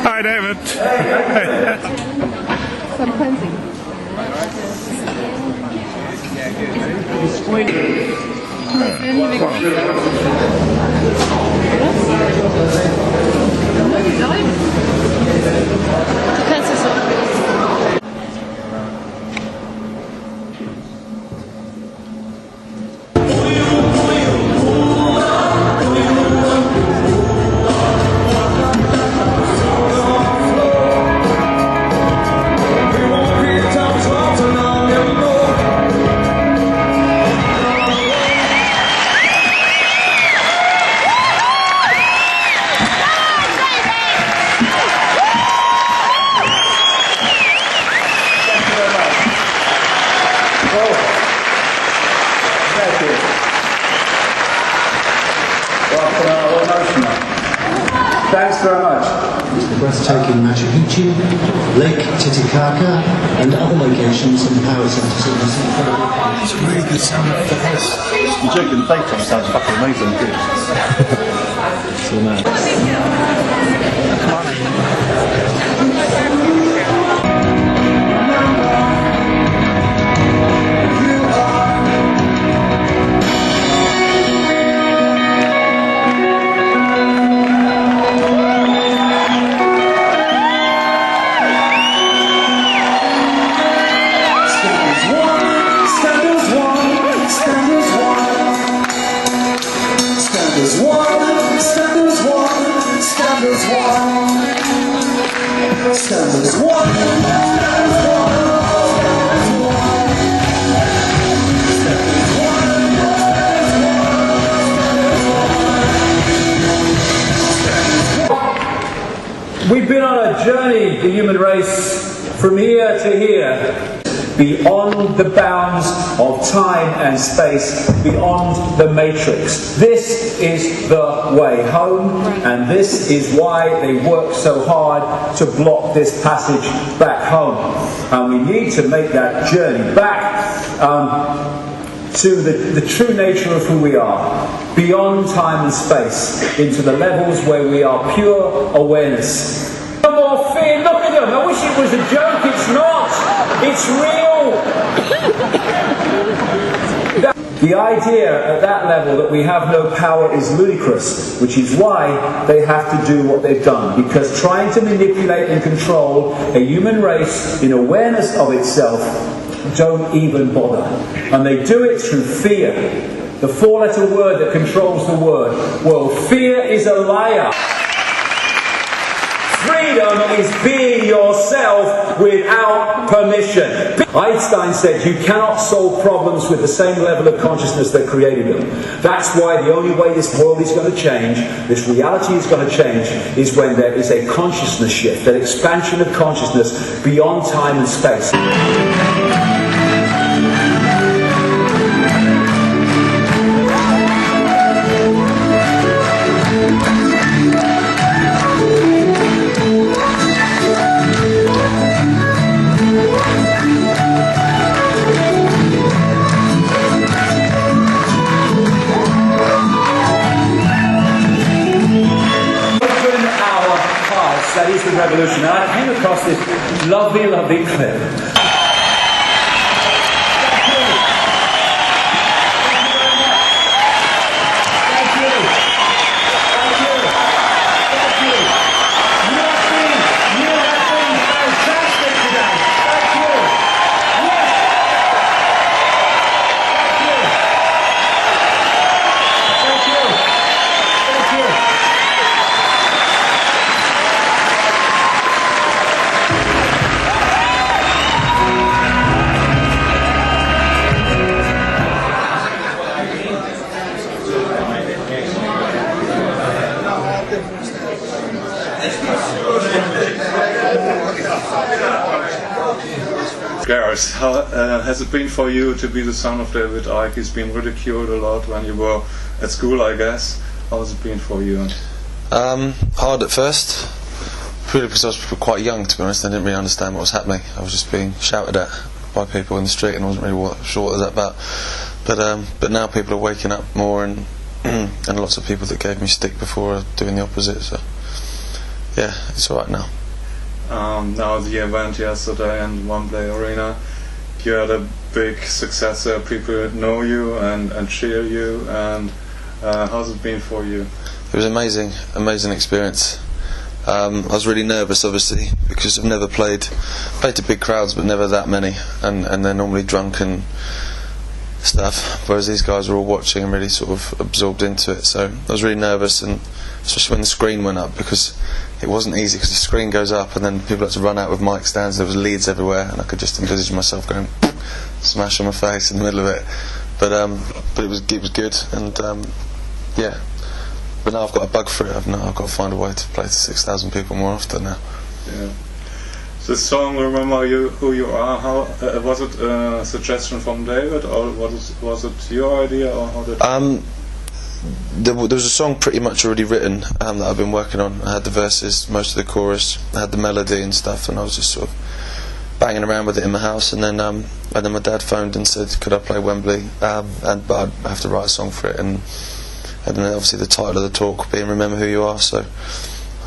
Hi, David. Some cleansing. Thanks very much. The breathtaking Machu Picchu, Lake Titicaca, and other locations and power centers in this incredible country. It's a really good sound for this. You're joking, the playtime sounds fucking amazing, good. So nice. We've been on a journey, the human race, from here to here, beyond the bounds of time and space, beyond the matrix. This is the way home, and this is why they work so hard to block this passage back home. And we need to make that journey back to the true nature of who we are, beyond time and space, into the levels where we are pure awareness. No more fear, look at them, I wish it was a joke, it's not, it's real. The idea at that level that we have no power is ludicrous, which is why they have to do what they've done, because trying to manipulate and control a human race in awareness of itself don't even bother. And they do it through fear. The four-letter word that controls the word. Well, fear is a liar. Freedom is being yourself without permission. Einstein said you cannot solve problems with the same level of consciousness that created them. That's why the only way this world is going to change, this reality is going to change, is when there is a consciousness shift, an expansion of consciousness beyond time and space. That is the revolution. And I came across this lovely, lovely clip. Gareth, how has it been for you to be the son of David Icke? He's been ridiculed a lot when you were at school, I guess. How has it been for you? Hard at first, purely because I was quite young, to be honest. I didn't really understand what was happening. I was just being shouted at by people in the street, and I wasn't really sure what it was about. But now people are waking up more, and and lots of people that gave me stick before are doing the opposite. So yeah, it's all right now. Now the event yesterday in Wembley Arena, you had a big success there. People know you and cheer you. And how's it been for you? It was amazing experience. I was really nervous, obviously, because I've never played to big crowds, but never that many, and they're normally drunk and stuff, whereas these guys were all watching and really sort of absorbed into it. So I was really nervous, and especially when the screen went up, because it wasn't easy, because the screen goes up and then people had to run out with mic stands. There was leads everywhere, and I could just envisage myself going smash on my face in the middle of it. But it was good, and yeah. But now I've got a bug for it. I've got to find a way to play to 6,000 people more often now. Yeah. The song "Remember Who You Are." How was it? A suggestion from David, or was it your idea, or how did? There was a song pretty much already written that I've been working on. I had the verses, most of the chorus, I had the melody and stuff, and I was just sort of banging around with it in my house. And then my dad phoned and said, "Could I play Wembley?" But I'd have to write a song for it, and then obviously the title of the talk being "Remember Who You Are." So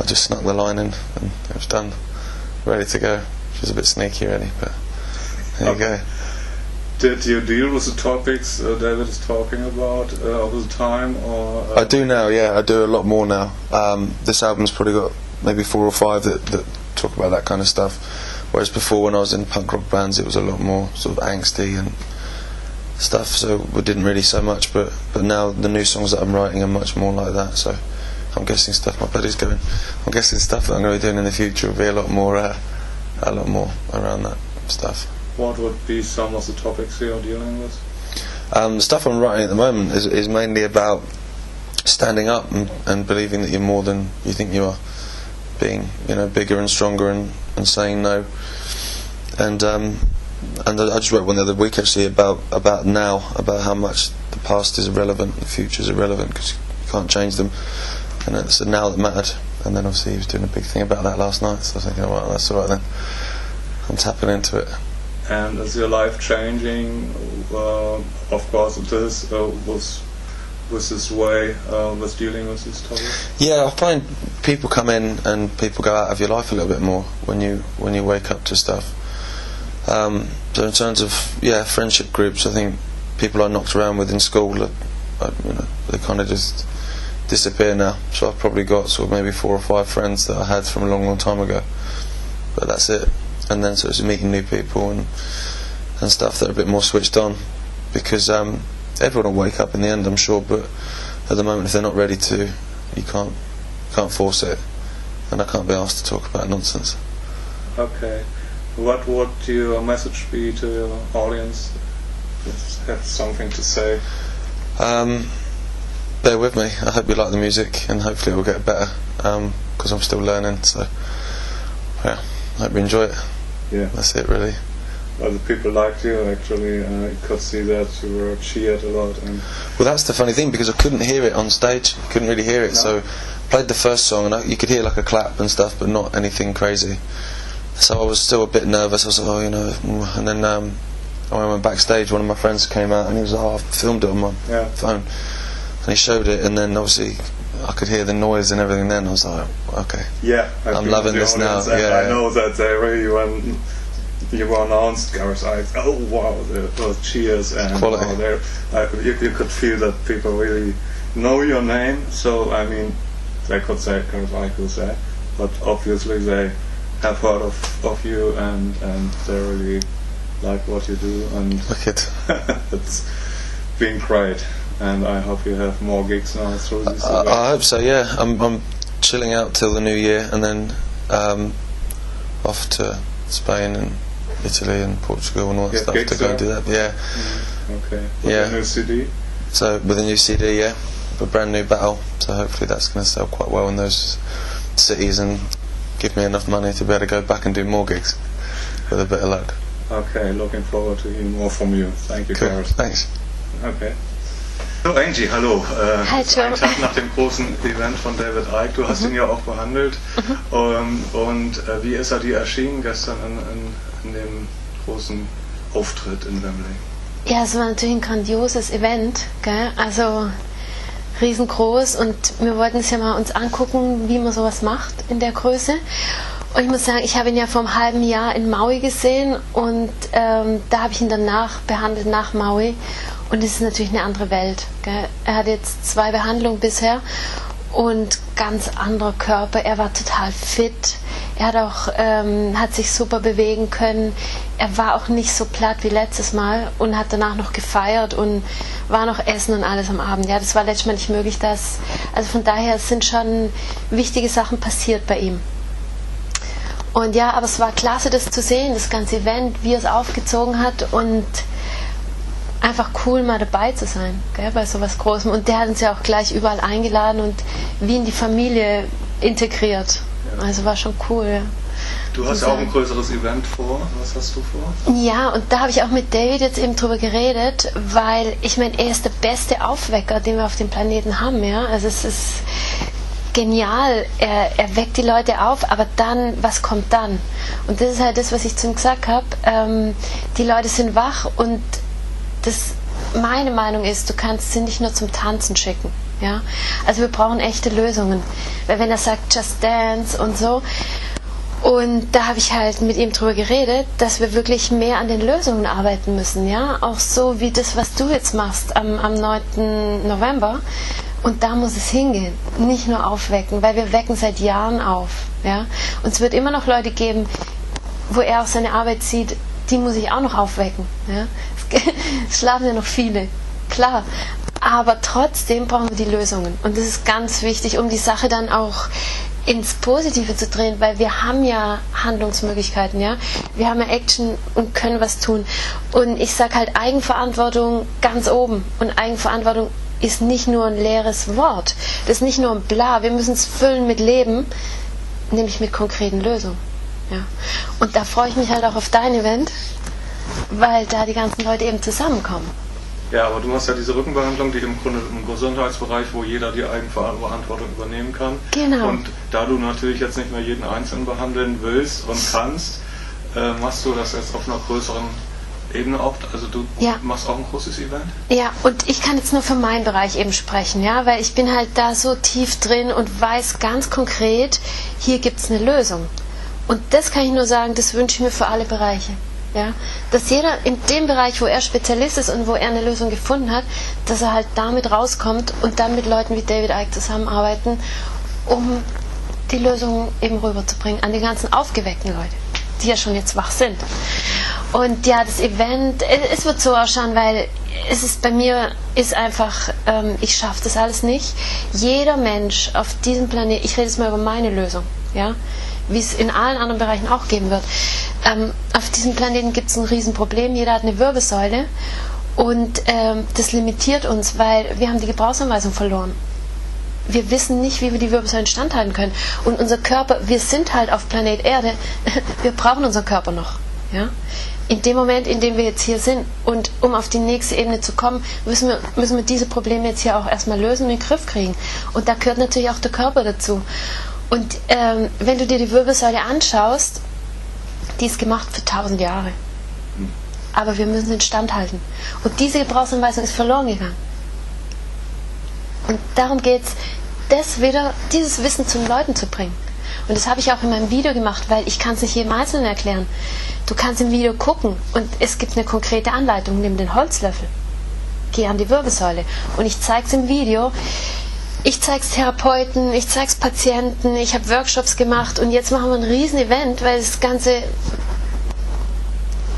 I just snuck the line in, and it was done, ready to go. Which was a bit sneaky, really, but there you go. Did you deal with the topics David is talking about all the time, or? I do now, yeah. I do a lot more now. This album's probably got maybe 4 or 5 that talk about that kind of stuff. Whereas before, when I was in punk rock bands, it was a lot more sort of angsty and stuff. So we didn't really so much. But now the new songs that I'm writing are much more like that. So I'm guessing stuff. My buddy's going. I'm guessing stuff that I'm going to be doing in the future will be a lot more around that stuff. What would be some of the topics you're dealing with? The stuff I'm writing at the moment is mainly about standing up and believing that you're more than you think you are, being bigger and stronger and saying no. And I just wrote one the other week actually about how much the past is irrelevant, the future is irrelevant, because you can't change them, and it's the now that mattered. And then obviously he was doing a big thing about that last night, so I was thinking, well, that's alright then, I'm tapping into it. And is your life changing? Of course it is, with this way, with dealing with this topic? Yeah, I find people come in and people go out of your life a little bit more when you wake up to stuff. So in terms of friendship groups, I think people I knocked around with in school, they kind of just disappear now. So I've probably got sort of maybe 4 or 5 friends that I had from a long time ago, but that's it. And then so it's meeting new people and stuff that are a bit more switched on, because everyone will wake up in the end, I'm sure, but at the moment if they're not ready to, you can't force it, and I can't be asked to talk about nonsense. Okay. What would your message be to your audience? Have something to say? Bear with me. I hope you like the music, and hopefully it will get better, because I'm still learning, so yeah, I hope you enjoy it. Yeah. That's it, really. Other people liked you, actually. You could see that you were cheered a lot. And well, that's the funny thing, because I couldn't hear it on stage. I couldn't really hear it, so I played the first song, and you could hear like a clap and stuff, but not anything crazy. So I was still a bit nervous. I was like, and then when I went backstage, one of my friends came out, and he was like, I filmed it on my phone, and he showed it, and then obviously I could hear the noise and everything. Then I was like, okay, I'm loving this now. Yeah, I know that they really, when you were announced, Gareth, oh wow, those cheers and quality. You could feel that people really know your name. So I mean, they could say Gareth, could say, but obviously they have heard of you, and they really like what you do, and it's been great. And I hope you have more gigs now through this event. I hope so, yeah. I'm chilling out till the new year, and then off to Spain and Italy and Portugal and all that stuff to go and do that. Yeah. Okay. With a new CD? So with a new CD, yeah, a brand new battle. So hopefully that's going to sell quite well in those cities and give me enough money to be able to go back and do more gigs with a bit of luck. Okay, looking forward to hearing more from you. Thank you, cool. Gareth. Thanks. Okay. So Angie, hallo. Hi Joe. Ein Tag nach dem großen Event von David Icke, du hast ihn ja auch behandelt. Wie ist er dir erschienen gestern in dem großen Auftritt in Wembley? Ja, es war natürlich ein grandioses Event, gell? Also riesengroß, und wir wollten es ja mal uns angucken, wie man sowas macht in der Größe. Und ich muss sagen, ich habe ihn ja vor einem halben Jahr in Maui gesehen, und da habe ich ihn danach behandelt, nach Maui. Und es ist natürlich eine andere Welt. Gell? Er hat jetzt 2 Behandlungen bisher und ganz anderer Körper. Er war total fit. Er hat auch hat sich super bewegen können. Er war auch nicht so platt wie letztes Mal und hat danach noch gefeiert und war noch essen und alles am Abend. Ja, das war letztes Mal nicht möglich. Also von daher sind schon wichtige Sachen passiert bei ihm. Und ja, aber es war klasse, das zu sehen, das ganze Event, wie er es aufgezogen hat, und einfach cool, mal dabei zu sein, gell, bei sowas Großem. Und der hat uns ja auch gleich überall eingeladen und wie in die Familie integriert. Ja. Also war schon cool. Ja. Du hast ja auch ein größeres Event vor. Was hast du vor? Ja, und da habe ich auch mit David jetzt eben drüber geredet, weil ich meine, er ist der beste Aufwecker, den wir auf dem Planeten haben. Ja? Also es ist genial, er weckt die Leute auf, aber dann, was kommt dann? Und das ist halt das, was ich zu ihm gesagt habe. Die Leute sind wach, und meine Meinung ist, du kannst sie nicht nur zum Tanzen schicken. Ja? Also wir brauchen echte Lösungen. Weil wenn er sagt, just dance und so, und da habe ich halt mit ihm drüber geredet, dass wir wirklich mehr an den Lösungen arbeiten müssen. Ja? Auch so wie das, was du jetzt machst am 9. November. Und da muss es hingehen, nicht nur aufwecken, weil wir wecken seit Jahren auf. Ja? Und es wird immer noch Leute geben, wo er auch seine Arbeit sieht, die muss ich auch noch aufwecken. Ja? Es schlafen ja noch viele, klar. Aber trotzdem brauchen wir die Lösungen. Und das ist ganz wichtig, um die Sache dann auch ins Positive zu drehen, weil wir haben ja Handlungsmöglichkeiten, ja. Wir haben ja Action und können was tun. Und ich sage halt Eigenverantwortung ganz oben. Und Eigenverantwortung ist nicht nur ein leeres Wort. Das ist nicht nur ein Bla. Wir müssen es füllen mit Leben, nämlich mit konkreten Lösungen. Ja. Und da freue ich mich halt auch auf dein Event, weil da die ganzen Leute eben zusammenkommen. Ja, aber du hast ja diese Rückenbehandlung, die im Grunde im Gesundheitsbereich, wo jeder die Eigenverantwortung übernehmen kann. Genau. Und da du natürlich jetzt nicht mehr jeden Einzelnen behandeln willst und kannst, machst du das jetzt auf einer größeren Ebene auch. Also du machst auch ein großes Event? Ja, und ich kann jetzt nur für meinen Bereich eben sprechen, ja, weil ich bin halt da so tief drin und weiß ganz konkret, hier gibt es eine Lösung. Und das kann ich nur sagen, das wünsche ich mir für alle Bereiche. Ja? Dass jeder in dem Bereich, wo er Spezialist ist und wo er eine Lösung gefunden hat, dass er halt damit rauskommt und dann mit Leuten wie David Icke zusammenarbeiten, um die Lösung eben rüberzubringen an die ganzen aufgeweckten Leute, die ja schon jetzt wach sind. Und ja, das Event, es wird so ausschauen, weil es ist bei mir, ist einfach, ich schaffe das alles nicht. Jeder Mensch auf diesem Planeten, ich rede jetzt mal über meine Lösung, ja, wie es in allen anderen Bereichen auch geben wird. Auf diesem Planeten gibt es ein Riesenproblem, jeder hat eine Wirbelsäule, und das limitiert uns, weil wir haben die Gebrauchsanweisung verloren. Wir wissen nicht, wie wir die Wirbelsäule standhalten können. Und unser Körper, wir sind halt auf Planet Erde, wir brauchen unseren Körper noch. Ja? In dem Moment, in dem wir jetzt hier sind, und um auf die nächste Ebene zu kommen, müssen wir diese Probleme jetzt hier auch erstmal lösen und in den Griff kriegen. Und da gehört natürlich auch der Körper dazu. Und wenn du dir die Wirbelsäule anschaust, die ist gemacht für 1000 Jahre. Aber wir müssen sie instand halten. Und diese Gebrauchsanweisung ist verloren gegangen. Und darum geht es, dieses Wissen zu den Leuten zu bringen. Und das habe ich auch in meinem Video gemacht, weil ich kann es nicht jedem Einzelnen erklären. Du kannst im Video gucken und es gibt eine konkrete Anleitung. Nimm den Holzlöffel, geh an die Wirbelsäule, und ich zeige es im Video. Ich zeige es Therapeuten, ich zeige es Patienten, ich habe Workshops gemacht, und jetzt machen wir ein Riesen-Event, weil das Ganze,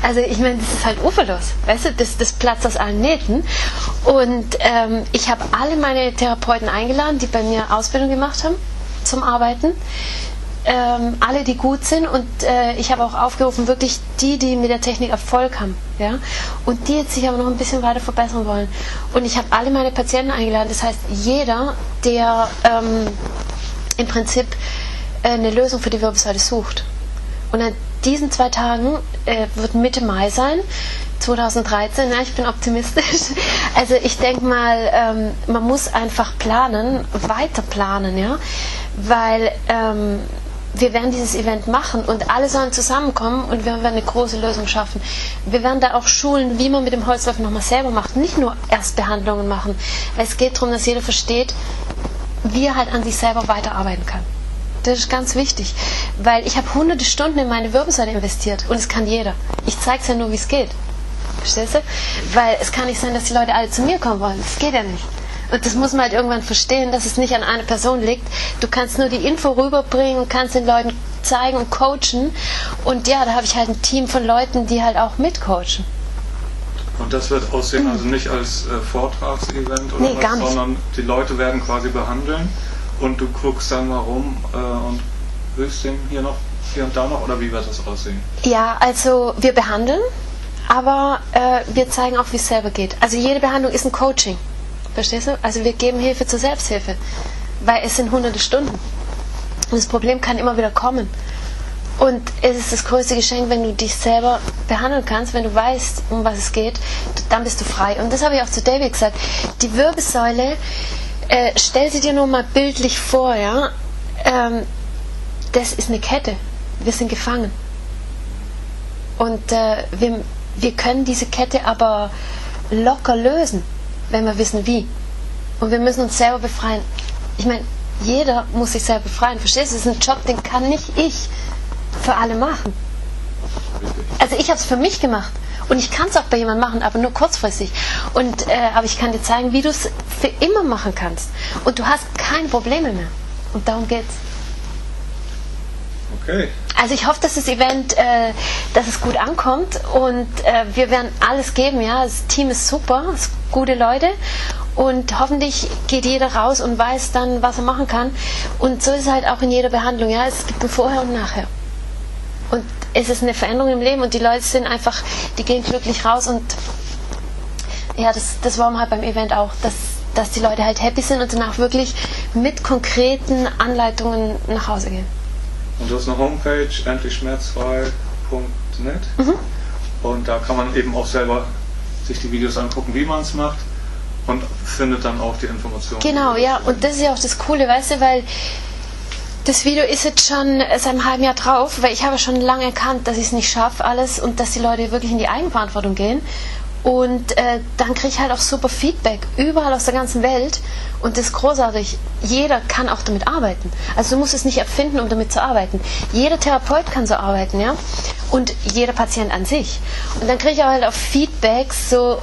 also ich meine, das ist halt uferlos, weißt du, das platzt aus allen Nähten. Und ich habe alle meine Therapeuten eingeladen, die bei mir Ausbildung gemacht haben zum Arbeiten, alle, die gut sind, und ich habe auch aufgerufen, wirklich die mit der Technik Erfolg haben, ja, und die jetzt sich aber noch ein bisschen weiter verbessern wollen. Und ich habe alle meine Patienten eingeladen, das heißt, jeder, der im Prinzip eine Lösung für die Wirbelsäule sucht. Und an diesen 2 Tagen wird Mitte Mai sein, 2013, ja, ich bin optimistisch. Also ich denke mal, man muss einfach planen, weiter planen, ja, weil wir werden dieses Event machen und alle sollen zusammenkommen und wir werden eine große Lösung schaffen. Wir werden da auch schulen, wie man mit dem Holzlöffel nochmal selber macht, nicht nur Erstbehandlungen machen, weil es geht darum, dass jeder versteht, wie er halt an sich selber weiterarbeiten kann. Das ist ganz wichtig, weil ich habe hunderte Stunden in meine Wirbelsäule investiert und es kann jeder. Ich zeige es ja nur, wie es geht. Verstehst du? Weil es kann nicht sein, dass die Leute alle zu mir kommen wollen. Das geht ja nicht. Und das muss man halt irgendwann verstehen, dass es nicht an einer Person liegt. Du kannst nur die Info rüberbringen und kannst den Leuten zeigen und coachen. Und ja, da habe ich halt ein Team von Leuten, die halt auch mitcoachen. Und das wird aussehen, also nicht als Vortragsevent oder nee, was, gar nicht. sondern die Leute werden quasi behandeln und du guckst dann mal rum und hilfst dem hier und da noch, oder wie wird das aussehen? Ja, also wir behandeln, aber wir zeigen auch, wie es selber geht. Also jede Behandlung ist ein Coaching. Verstehst du? Also wir geben Hilfe zur Selbsthilfe, weil es sind hunderte Stunden. Und das Problem kann immer wieder kommen. Und es ist das größte Geschenk, wenn du dich selber behandeln kannst, wenn du weißt, um was es geht, dann bist du frei. Und das habe ich auch zu David gesagt. Die Wirbelsäule, stell sie dir nur mal bildlich vor, ja? Das ist eine Kette. Wir sind gefangen. Und wir können diese Kette aber locker lösen, wenn wir wissen wie. Und wir müssen uns selber befreien. Ich meine, jeder muss sich selber befreien. Verstehst du? Das ist ein Job, den kann nicht ich für alle machen. Also ich habe es für mich gemacht. Und ich kann es auch bei jemandem machen, aber nur kurzfristig. Aber ich kann dir zeigen, wie du es für immer machen kannst. Und du hast keine Probleme mehr. Und darum geht's. Okay. Also ich hoffe, dass das Event, dass es gut ankommt und wir werden alles geben, ja. Das Team ist super, es sind gute Leute und hoffentlich geht jeder raus und weiß dann, was er machen kann. Und so ist es halt auch in jeder Behandlung, ja. Es gibt ein Vorher und Nachher. Und es ist eine Veränderung im Leben und die Leute sind einfach, die gehen glücklich raus und ja, das wollen wir halt beim Event auch, dass die Leute halt happy sind und danach wirklich mit konkreten Anleitungen nach Hause gehen. Und du hast eine Homepage, endlichschmerzfrei.net und da kann man eben auch selber sich die Videos angucken, wie man es macht und findet dann auch die Informationen. Genau, ja, und das ist ja auch das Coole, weißt du, weil das Video ist jetzt schon seit einem halben Jahr drauf, weil ich habe schon lange erkannt, dass ich es nicht schaffe alles und dass die Leute wirklich in die Eigenverantwortung gehen. Und dann kriege ich halt auch super Feedback, überall aus der ganzen Welt. Und das ist großartig. Jeder kann auch damit arbeiten. Also du musst es nicht erfinden, um damit zu arbeiten. Jeder Therapeut kann so arbeiten, ja. Und jeder Patient an sich. Und dann kriege ich auch halt auch Feedbacks, so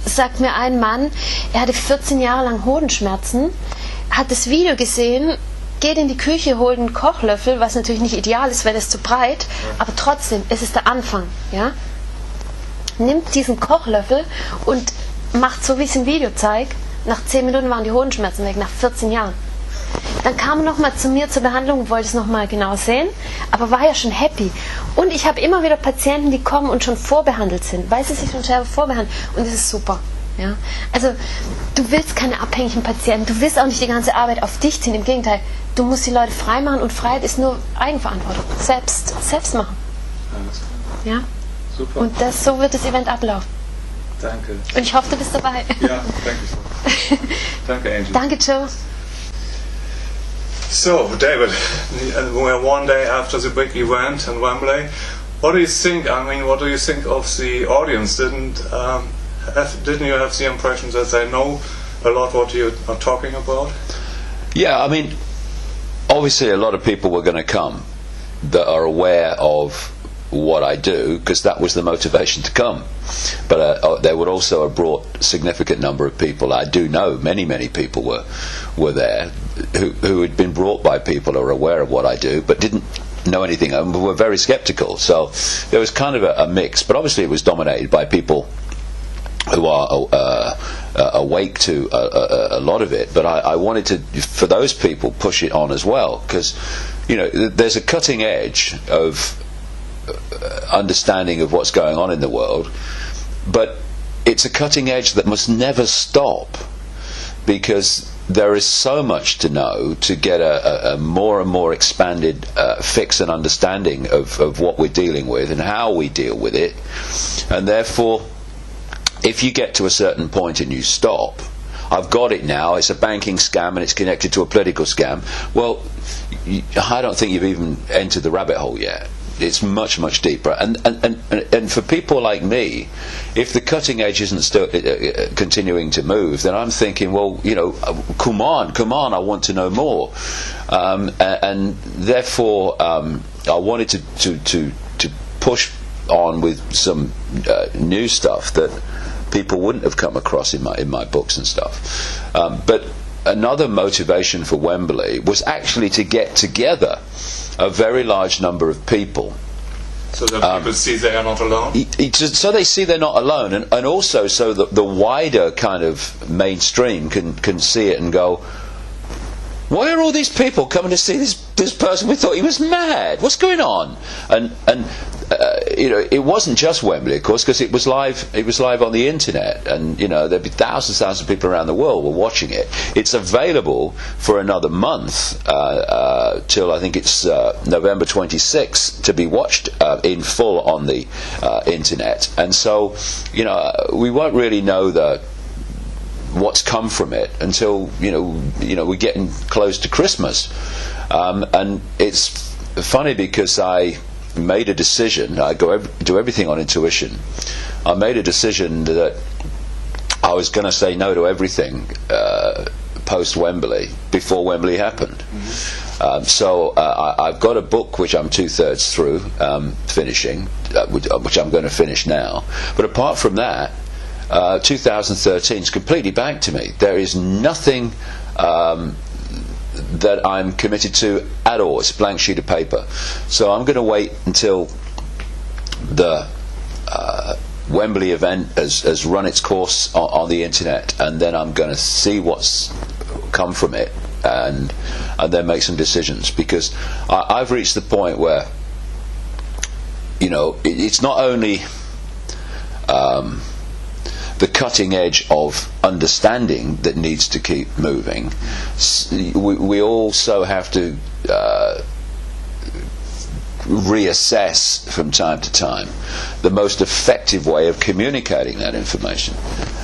sagt mir ein Mann, er hatte 14 Jahre lang Hodenschmerzen, hat das Video gesehen, geht in die Küche, holt einen Kochlöffel, was natürlich nicht ideal ist, weil das ist zu breit, aber trotzdem, es ist der Anfang, ja. Nimmt diesen Kochlöffel und macht so, wie ich es im Video zeige. Nach 10 Minuten waren die Hodenschmerzen weg, nach 14 Jahren. Dann kam er nochmal zu mir zur Behandlung, wollte es nochmal genau sehen, aber war ja schon happy. Und ich habe immer wieder Patienten, die kommen und schon vorbehandelt sind, weil sie sich schon selber vorbehandeln. Und das ist super. Ja? Also du willst keine abhängigen Patienten, du willst auch nicht die ganze Arbeit auf dich ziehen, im Gegenteil. Du musst die Leute frei machen und Freiheit ist nur Eigenverantwortung. Selbst machen. Alles klar. Ja? Super. Und so wird das Event ablaufen. Danke. Und ich hoffe, du bist dabei. Ja, danke so. Danke, Angel. Danke, Joe. So, David, we're one day after the big event in Wembley. What do you think? I mean, what do you think of the audience? Didn't you have the impression that they know a lot what you are talking about? Yeah, I mean, obviously a lot of people were going to come that are aware of what I do, because that was the motivation to come. But they would also have brought a significant number of people. I do know many people were there who had been brought by people who are aware of what I do, but didn't know anything and were very sceptical. So there was kind of a mix, but obviously it was dominated by people who are awake to a lot of it. But I wanted to, for those people, push it on as well, because there's a cutting edge of understanding of what's going on in the world, but it's a cutting edge that must never stop, because there is so much to know to get a more and more expanded fix and understanding of what we're dealing with and how we deal with it. And therefore, if you get to a certain point and you stop, I've got it now, it's a banking scam and it's connected to a political scam. Well, I don't think you've even entered the rabbit hole yet. It's much, much deeper. And for people like me, if the cutting edge isn't still continuing to move, then I'm thinking, well, you know, come on, I want to know more. And therefore, I wanted to push on with some new stuff that people wouldn't have come across in my books and stuff. But another motivation for Wembley was actually to get together a very large number of people. So that people see they are not alone? So they see they're not alone, and also so that the wider kind of mainstream can see it and go, why are all these people coming to see this person? We thought he was mad. What's going on? And you know, it wasn't just Wembley, of course, because it was live. It was live on the internet, and you know, there'd be thousands of people around the world were watching it. It's available for another month till I think it's November 26th to be watched in full on the internet. And so, you know, we won't really know what's come from it until you know we're getting close to Christmas. And it's funny because I made a decision. I do everything on intuition. I made a decision that I was going to say no to everything post Wembley before Wembley happened. Mm-hmm. So I've got a book which I'm 2/3 through finishing, which I'm going to finish now. But apart from that, 2013 is completely blank to me. There is nothing that I'm committed to at all. It's a blank sheet of paper. So I'm going to wait until the Wembley event has run its course on the internet, and then I'm going to see what's come from it, and then make some decisions, because I've reached the point where, you know, it's not only the cutting edge of understanding that needs to keep moving. We also have to reassess from time to time the most effective way of communicating that information.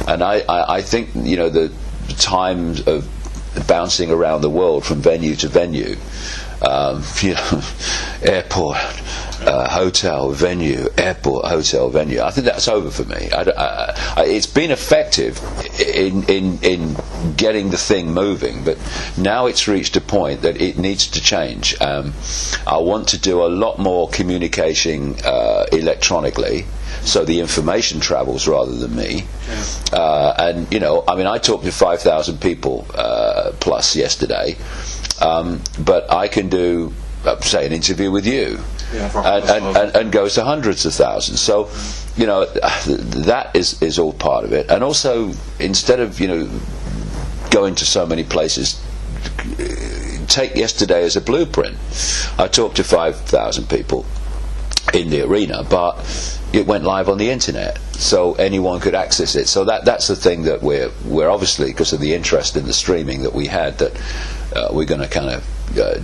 And I think, you know, the times of bouncing around the world from venue to venue, you know, airport, hotel, venue, airport, hotel, venue. I think that's over for me. It's been effective in getting the thing moving, but now it's reached a point that it needs to change. I want to do a lot more communicating electronically, so the information travels rather than me. And you know, I mean, I talked to 5,000 people plus yesterday, but I can do, say, an interview with you, and goes to hundreds of thousands. So, you know, that is all part of it. And also, instead of, you know, going to so many places, take yesterday as a blueprint. I talked to 5,000 people in the arena, but it went live on the internet, so anyone could access it. So that's the thing that we're obviously, because of the interest in the streaming that we had, that we're going to kind of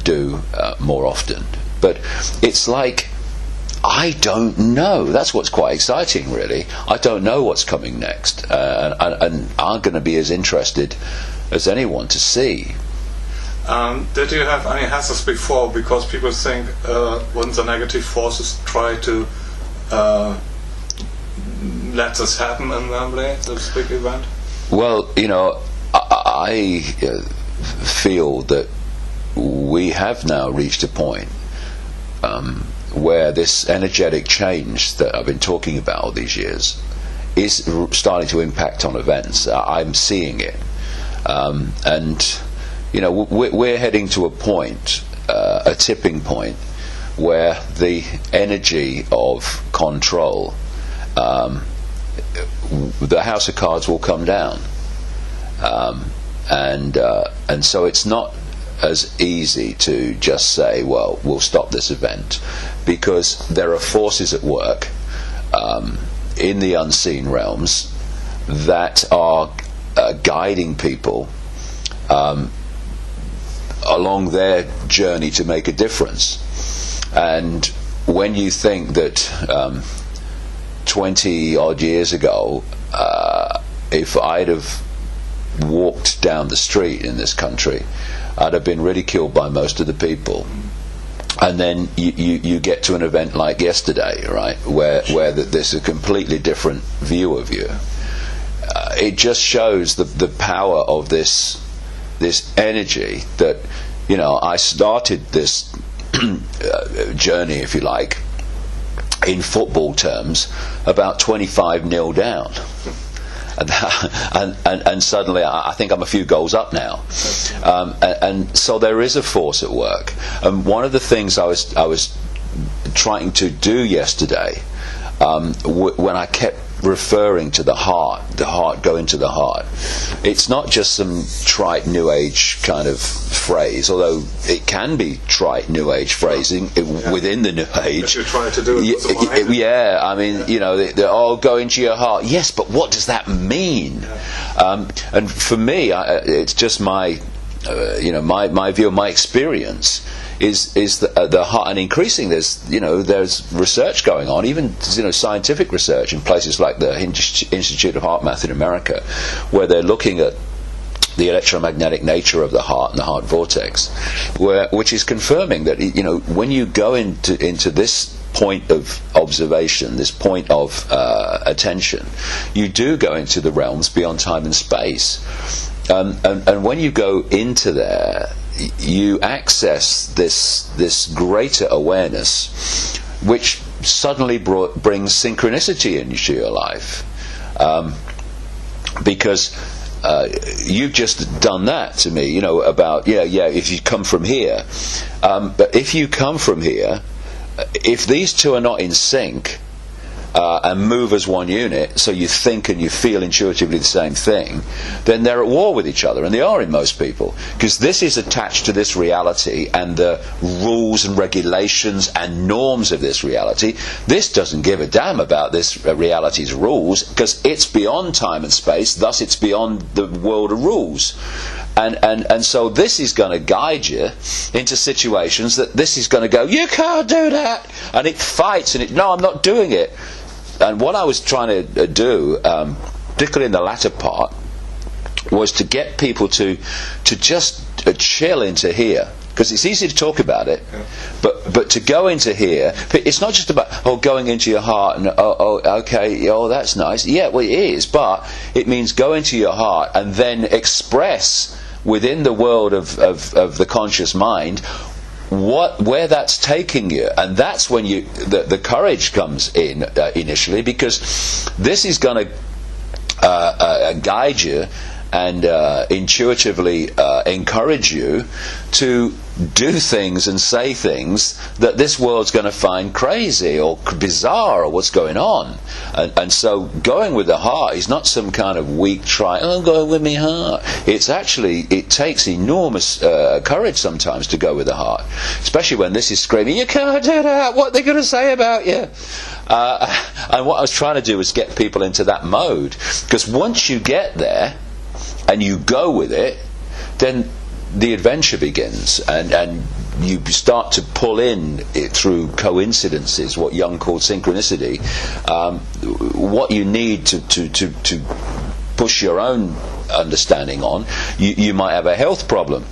do more often. But it's like, I don't know. That's what's quite exciting, really. I don't know what's coming next, and I'm going to be as interested as anyone to see. Did you have any hassles before? Because people think when the negative forces try to let this happen in Wembley, this big event? Well, you know, I feel that we have now reached a point where this energetic change that I've been talking about all these years is starting to impact on events. I'm seeing it, and you know, we're heading to a point, a tipping point, where the energy of control, the house of cards will come down, and so it's not as easy to just say, well, we'll stop this event, because there are forces at work in the unseen realms that are guiding people along their journey to make a difference. And when you think that 20 odd years ago, if I'd have walked down the street in this country, I'd have been ridiculed by most of the people. And then you get to an event like yesterday, right, where there's a completely different view of you. It just shows the power of this energy that, you know, I started this journey, if you like, in football terms, about 25-0 down. And suddenly I think I'm a few goals up now, and so there is a force at work. And one of the things I was trying to do yesterday, when I kept referring to the heart going to the heart, it's not just some trite New Age kind of phrase, although it can be trite New Age phrasing within the New Age. You're trying to do it. Yeah, I mean, you know, they're all go into your heart. Yes, but what does that mean? And for me, it's just my, my view, my experience is the heart, and increasing. There's research going on, even scientific research in places like the Institute of Heart Math in America, where they're looking at the electromagnetic nature of the heart and the heart vortex, which is confirming that when you go into this point of observation, this point of attention, you do go into the realms beyond time and space, and when you go into there, you access this greater awareness, which suddenly brings synchronicity into your life, because you've just done that to me, about if you come from here, but if you come from here, if these two are not in sync and move as one unit, so you think and you feel intuitively the same thing, then they're at war with each other, and they are in most people, because this is attached to this reality and the rules and regulations and norms of this reality. This doesn't give a damn about this reality's rules, because it's beyond time and space, thus it's beyond the world of rules. And so this is going to guide you into situations that this is going to go, you can't do that, and it fights, and no, I'm not doing it. And what I was trying to do, particularly in the latter part, was to get people to just chill into here, because it's easy to talk about it, but to go into here, it's not just about going into your heart and okay, that's nice. Yeah, well, it is, but it means go into your heart and then express within the world of the conscious mind where that's taking you. And that's when the courage comes in initially, because this is going to guide you and intuitively encourage you to do things and say things that this world's going to find crazy or bizarre, or what's going on. And so going with the heart is not some kind of weak try, go with me heart. It's actually, it takes enormous courage sometimes to go with the heart, especially when this is screaming, you can't do that, what are they going to say about you? And what I was trying to do was get people into that mode, because once you get there and you go with it, then the adventure begins, and you start to pull in it through coincidences, what Jung called synchronicity, what you need to push your own understanding on. You might have a health problem,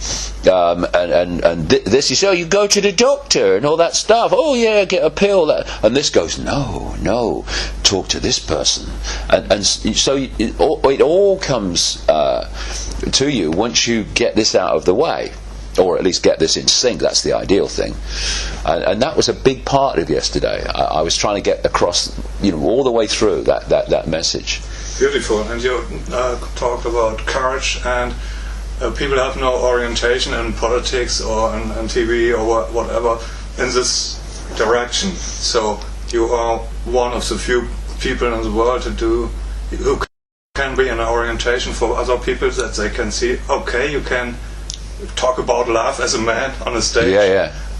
and this is, you go to the doctor and all that stuff, get a pill, and this goes, no, talk to this person, and so it all comes to you once you get this out of the way, or at least get this in sync. That's the ideal thing, and that was a big part of yesterday. I was trying to get across, all the way through that message. Beautiful. And you talked about courage, and people have no orientation in politics or on TV or whatever in this direction. So you are one of the few people in the world who can be an orientation for other people, that they can see, okay, you can talk about love as a man on a stage,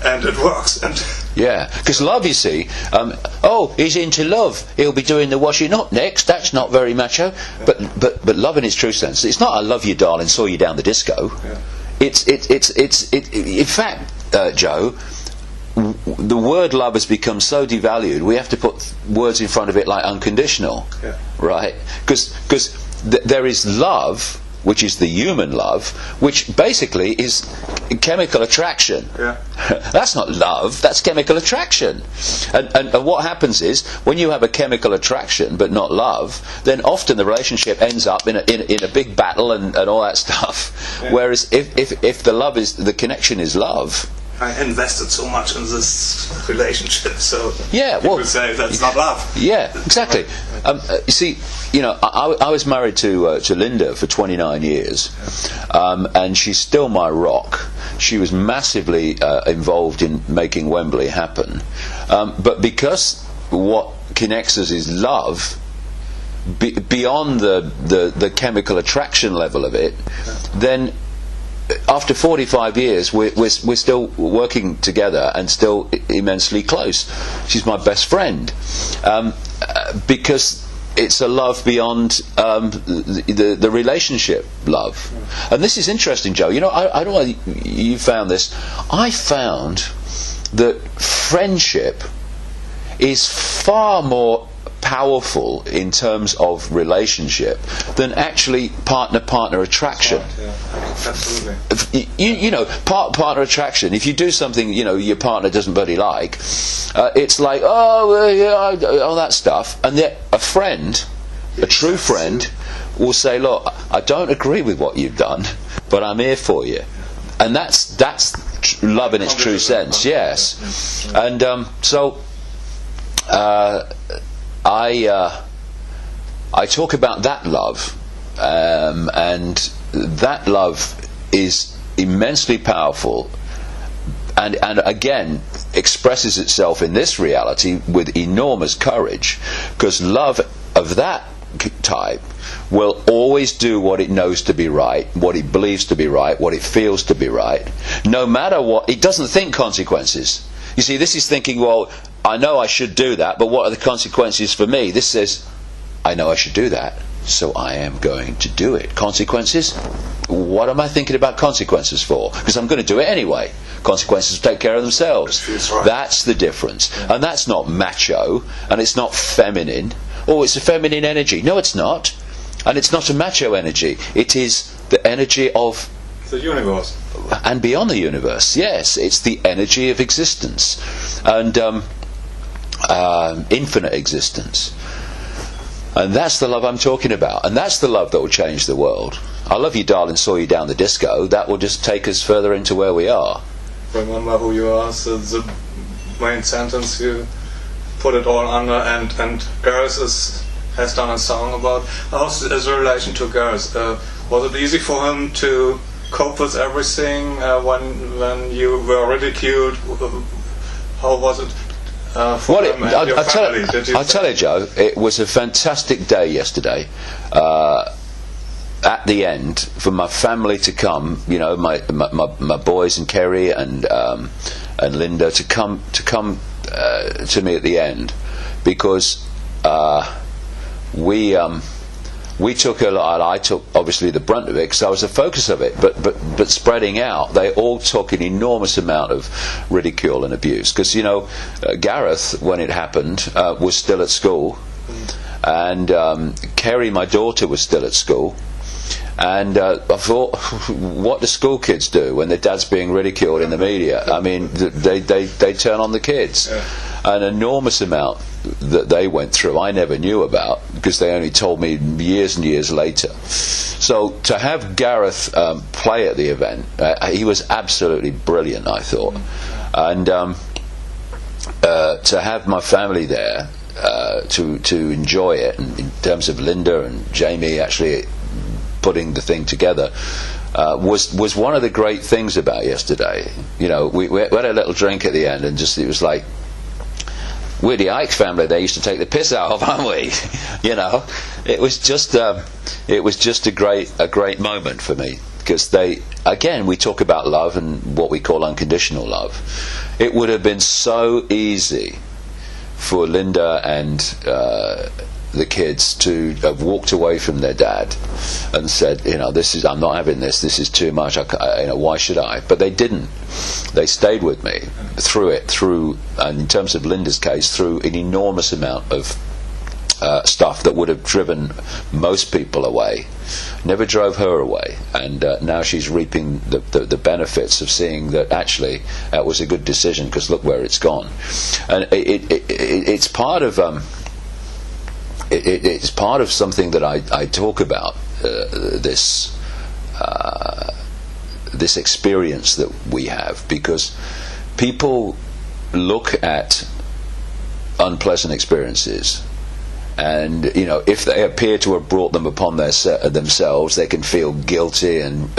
and it works. And yeah, because love, you see, oh, he's into love, he'll be doing the washing up next. That's not very macho. But love in its true sense, it's not I love you, darling, saw you down the disco. Yeah. It's in fact, Joe, the word love has become so devalued. We have to put words in front of it like unconditional, right? Because there is love, which is the human love, which basically is chemical attraction. Yeah. That's not love, that's chemical attraction. And what happens is, when you have a chemical attraction but not love, then often the relationship ends up in a big battle and all that stuff. Yeah. Whereas if the connection is love, I invested so much in this relationship, so yeah, people say that's not love. Yeah, exactly. You see, I was married to Linda for 29 years, and she's still my rock. She was massively involved in making Wembley happen, but because what connects us is love, beyond the chemical attraction level of it, then after 45 years we're still working together and still immensely close. She's my best friend, because it's a love beyond the relationship love. And this is interesting, Joe. I don't know whether you found this. I found that friendship is far more powerful in terms of relationship than actually partner attraction. Yeah, absolutely. Partner attraction, if you do something your partner doesn't bloody like, it's like all that stuff, and yet a friend, a true friend, will say, look, I don't agree with what you've done, but I'm here for you. And that's love in its true sense. Yes. And so I talk about that love, and that love is immensely powerful, and again expresses itself in this reality with enormous courage, because love of that type will always do what it knows to be right, what it believes to be right, what it feels to be right, no matter what. It doesn't think consequences. You see, this is thinking, well, I know I should do that, but what are the consequences for me? This says, I know I should do that, so I am going to do it. Consequences? What am I thinking about consequences for? Because I'm going to do it anyway. Consequences will take care of themselves. Right. That's the difference. And that's not macho, and it's not feminine. Oh, it's a feminine energy. No, it's not. And it's not a macho energy. It is the energy of the universe. And beyond the universe, yes. It's the energy of existence. And infinite existence. And that's the love I'm talking about, and that's the love that will change the world. I love you, darling, saw you down the disco. That will just take us further into where we are. Remember who you are. So the main sentence you put it all under, and Gareth has done a song about how's the relation to Gareth. Was it easy for him to cope with everything when you were ridiculed? How was it? I'll tell you, Joe, it was a fantastic day yesterday. At the end, for my family to come, my boys and Kerry and Linda to come to me at the end, because we took a lot. I took obviously the brunt of it because I was the focus of it. But spreading out, they all took an enormous amount of ridicule and abuse. Because Gareth, when it happened, was still at school, and Kerry, my daughter, was still at school. And I thought, what do school kids do when their dad's being ridiculed in the media? I mean, they turn on the kids. An enormous amount that they went through I never knew about, because they only told me years and years later. So to have Gareth play at the event, he was absolutely brilliant, I thought. And to have my family there to enjoy it, and in terms of Linda and Jamie actually putting the thing together, was one of the great things about yesterday. We had a little drink at the end, and it was like, we're the ICKE family they used to take the piss out of, aren't we? It was just a great moment for me. because we talk about love and what we call unconditional love. It would have been so easy for Linda and the kids to have walked away from their dad and said, I'm not having this. This is too much. Why should I? But they didn't. They stayed with me through, and in terms of Linda's case, through an enormous amount of stuff that would have driven most people away. Never drove her away, and now she's reaping the benefits of seeing that actually that was a good decision, because look where it's gone. And it's part of it's part of something that I talk about, this experience that we have, because people look at unpleasant experiences, and if they appear to have brought them upon themselves, they can feel guilty and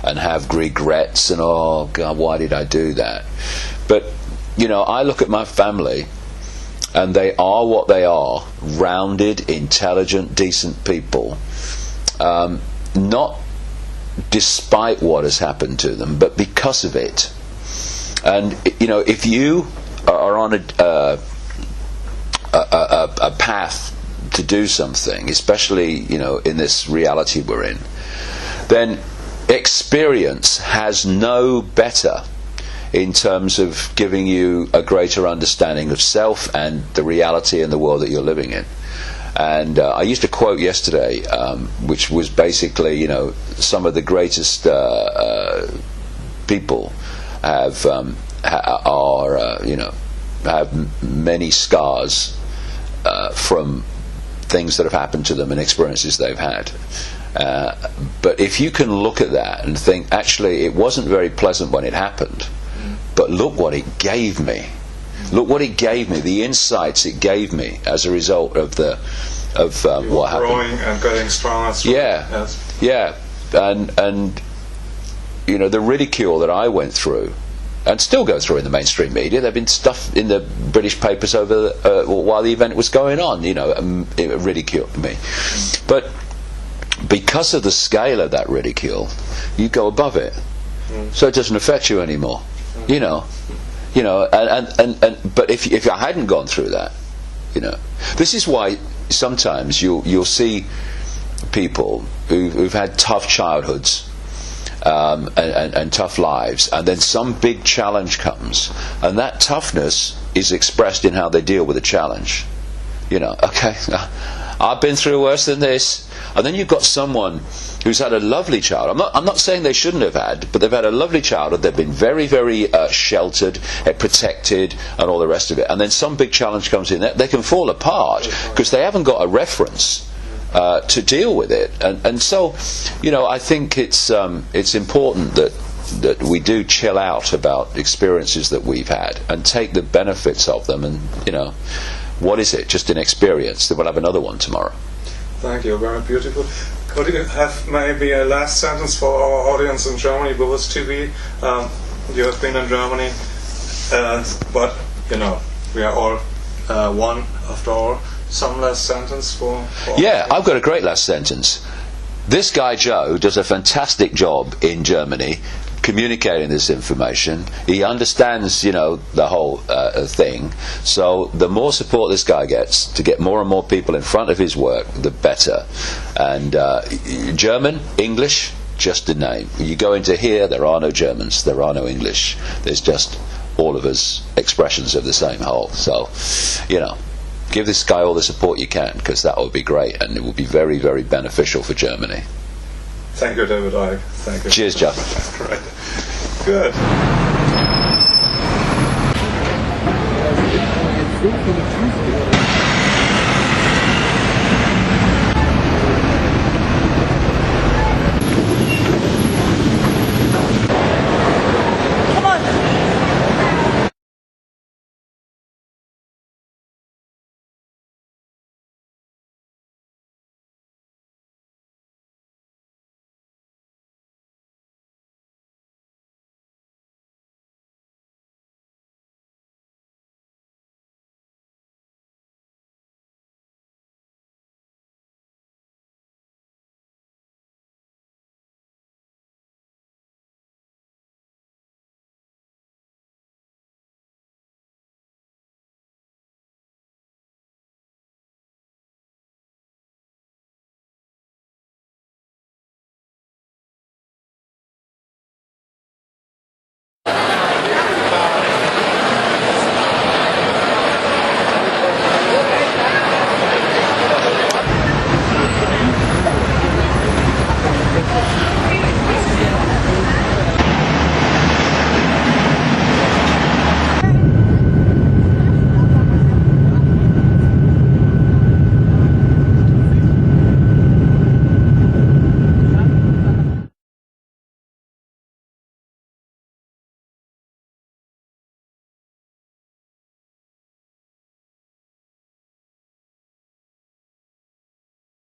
have regrets and, oh God, why did I do that? But I look at my family, and they are what they are: rounded, intelligent, decent people, not despite what has happened to them, but because of it. And if you are on a path to do something, especially in this reality we're in, then experience has no better in terms of giving you a greater understanding of self and the reality in the world that you're living in. And I used a quote yesterday, which was basically, some of the greatest people have many scars from things that have happened to them and experiences they've had. But if you can look at that and think, actually, it wasn't very pleasant when it happened, but look what it gave me. Look what it gave me, the insights it gave me as a result of what happened. Growing and getting stronger. Yeah, yes. Yeah, and the ridicule that I went through, and still go through in the mainstream media. There've been stuff in the British papers over while the event was going on, it ridiculed me. But because of the scale of that ridicule, you go above it, so it doesn't affect you anymore. But if I hadn't gone through that, this is why sometimes you'll see people who've had tough childhoods and tough lives, and then some big challenge comes, and that toughness is expressed in how they deal with the challenge. Okay, I've been through worse than this. And then you've got someone who's had a lovely childhood. I'm not saying they shouldn't have had, but they've had a lovely childhood. They've been very, very sheltered, protected, and all the rest of it. And then some big challenge comes in. They can fall apart because they haven't got a reference to deal with it. And so, I think it's important that we do chill out about experiences that we've had and take the benefits of them. And what is it? Just an experience. We'll have another one tomorrow. Thank you, very beautiful. Could you have maybe a last sentence for our audience in Germany, Bubbles TV? You have been in Germany, but we are all one after all. Some last sentence for yeah, I've got a great last sentence. This guy Joe does a fantastic job in Germany communicating this information. He understands, the whole thing. So the more support this guy gets to get more and more people in front of his work, the better. And German, English, just a name. You go into here, there are no Germans, there are no English. There's just all of us expressions of the same whole. So, give this guy all the support you can, because that would be great, and it would be very, very beneficial for Germany. Thank you, David Icke. Thank you. Cheers, Jeff. Right. Good.